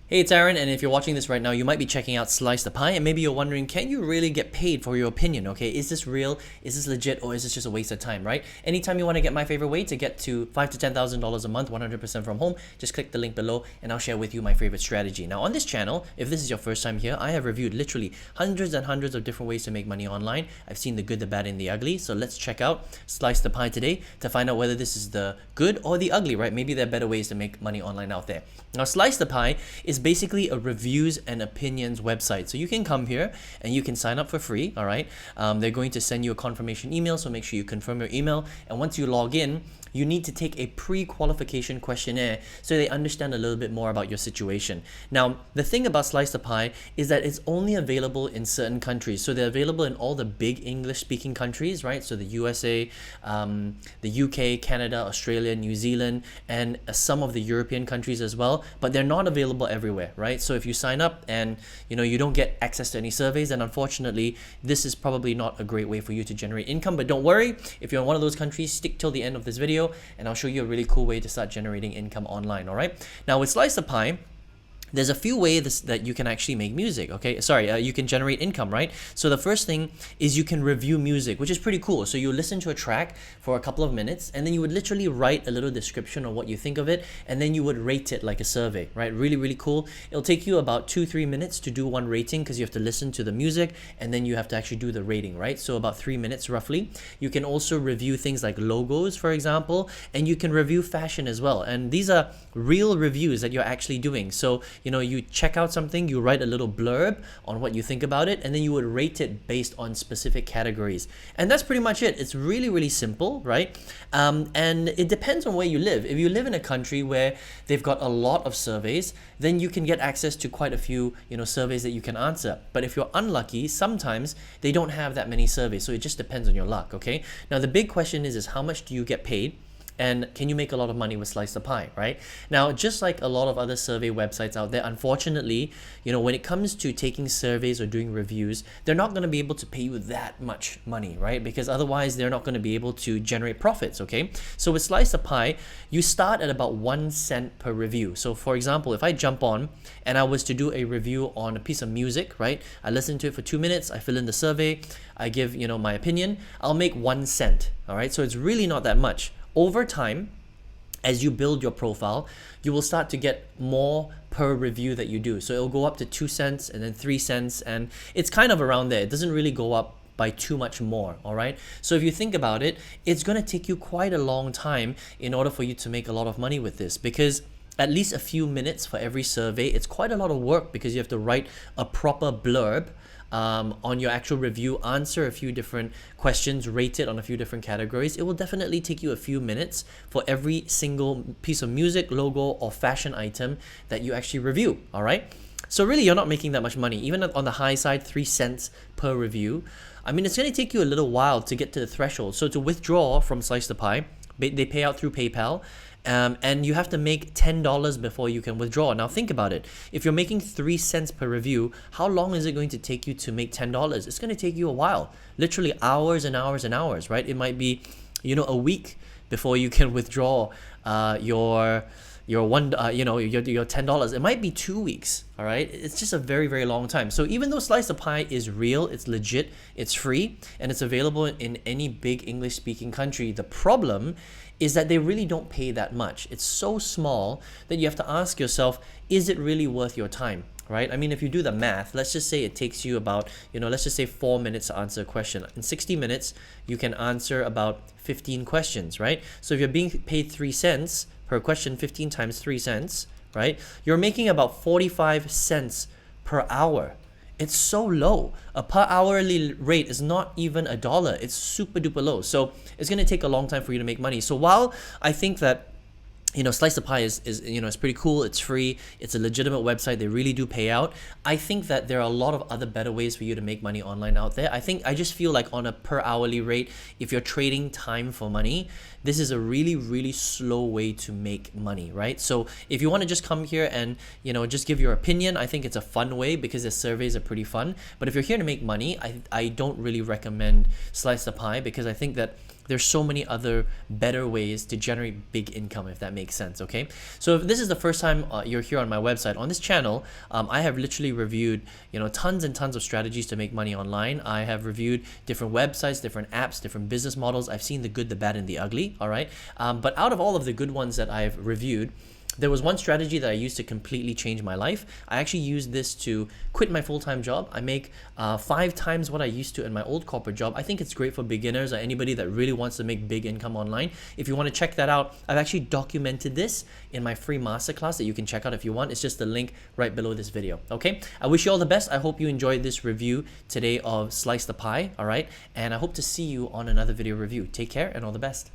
Hey, it's Aaron, and if you're watching this right now, you might be checking out Slice the Pie, and maybe you're wondering, can you really get paid for your opinion, okay? Is this real? Is this legit? Or is this just a waste of time, right? Anytime you want to get my favorite way to get to $5,000 to $10,000 a month, 100% from home, just click the link below, and I'll share with you my favorite strategy. Now, on this channel, if this is your first time here, I have reviewed literally hundreds and hundreds of different ways to make money online. I've seen the good, the bad, and the ugly, so let's check out Slice the Pie today to find out whether this is the good or the ugly, right? Maybe there are better ways to make money online out there. Now, Slice the Pie is basically a reviews and opinions website. So you can come here and you can sign up for free, all right? They're going to send you a confirmation email, so make sure you confirm your email. And once you log in, you need to take a pre-qualification questionnaire so they understand a little bit more about your situation. Now, the thing about Slice the Pie is that it's only available in certain countries. So they're available in all the big English-speaking countries, right? So the USA, the UK, Canada, Australia, New Zealand, and some of the European countries as well. But they're not available everywhere, right? So if you sign up and you don't get access to any surveys, then unfortunately, this is probably not a great way for you to generate income. But don't worry, if you're in one of those countries, stick till the end of this video and I'll show you a really cool way to start generating income online, all right? Now with Slice the Pie, there's a few ways that you can actually make music, okay? You can generate income, right? So the first thing is you can review music, which is pretty cool. So you listen to a track for a couple of minutes, and then you would literally write a little description of what you think of it, and then you would rate it like a survey, right? Really, really cool. It'll take you about 2-3 minutes to do one rating because you have to listen to the music, and then you have to actually do the rating, right? So about 3 minutes roughly. You can also review things like logos, for example, and you can review fashion as well. And these are real reviews that you're actually doing. So you check out something, you write a little blurb on what you think about it, and then you would rate it based on specific categories. And that's pretty much it. It's really, really simple, right? And it depends on where you live. If you live in a country where they've got a lot of surveys, then you can get access to quite a few, surveys that you can answer. But if you're unlucky, sometimes they don't have that many surveys. So it just depends on your luck, okay? Now, the big question is how much do you get paid? And can you make a lot of money with Slice the Pie, right? Now, just like a lot of other survey websites out there, unfortunately, when it comes to taking surveys or doing reviews, they're not going to be able to pay you that much money, right? Because otherwise, they're not going to be able to generate profits, okay? So with Slice the Pie, you start at about 1 cent per review. So for example, if I jump on and I was to do a review on a piece of music, right? I listen to it for 2 minutes, I fill in the survey, I give, my opinion, I'll make 1 cent, all right? So it's really not that much. Over time, as you build your profile, you will start to get more per review that you do. So it'll go up to 2 cents and then 3 cents, and it's kind of around there. It doesn't really go up by too much more, all right? So if you think about it, it's going to take you quite a long time in order for you to make a lot of money with this, because at least a few minutes for every survey, it's quite a lot of work because you have to write a proper blurb on your actual review, answer a few different questions, rate it on a few different categories. It will definitely take you a few minutes for every single piece of music, logo, or fashion item that you actually review, all right? So really, you're not making that much money. Even on the high side, 3 cents per review. I mean, it's going to take you a little while to get to the threshold. So to withdraw from Slice the Pie, they pay out through PayPal. And you have to make $10 before you can withdraw. Now think about it. If you're making 3 cents per review, how long is it going to take you to make $10? It's going to take you a while, literally hours and hours and hours, right? It might be, a week before you can withdraw your $10. It might be 2 weeks, all right? It's just a very, very long time. So even though Slice the Pie is real, it's legit, it's free, and it's available in any big English-speaking country, the problem is that they really don't pay that much. It's so small that you have to ask yourself, is it really worth your time? Right? I mean, if you do the math, let's just say it takes you about, let's just say 4 minutes to answer a question. In 60 minutes, you can answer about 15 questions, right? So if you're being paid 3 cents per question, 15 times 3 cents, right? You're making about 45 cents per hour. It's so low. A per hourly rate is not even $1. It's super duper low. So it's going to take a long time for you to make money. So while I think that Slice the Pie is it's pretty cool, it's free, it's a legitimate website, they really do pay out, I think that there are a lot of other better ways for you to make money online out there. I just feel like on a per hourly rate, if you're trading time for money, this is a really slow way to make money, right? So if you want to just come here and, you know, just give your opinion, I think it's a fun way because the surveys are pretty fun. But if you're here to make money, I don't really recommend Slice the Pie, because I think that there's so many other better ways to generate big income, if that makes sense, okay? So if this is the first time you're here on my website, on this channel, I have literally reviewed, you know, tons and tons of strategies to make money online. I have reviewed different websites, different apps, different business models. I've seen the good, the bad, and the ugly, all right? But out of all of the good ones that I've reviewed, there was one strategy that I used to completely change my life. I actually used this to quit my full-time job. I make 5 times what I used to in my old corporate job. I think it's great for beginners or anybody that really wants to make big income online. If you want to check that out, I've actually documented this in my free masterclass that you can check out if you want. It's just the link right below this video, okay? I wish you all the best. I hope you enjoyed this review today of Slice the Pie, all right? And I hope to see you on another video review. Take care and all the best.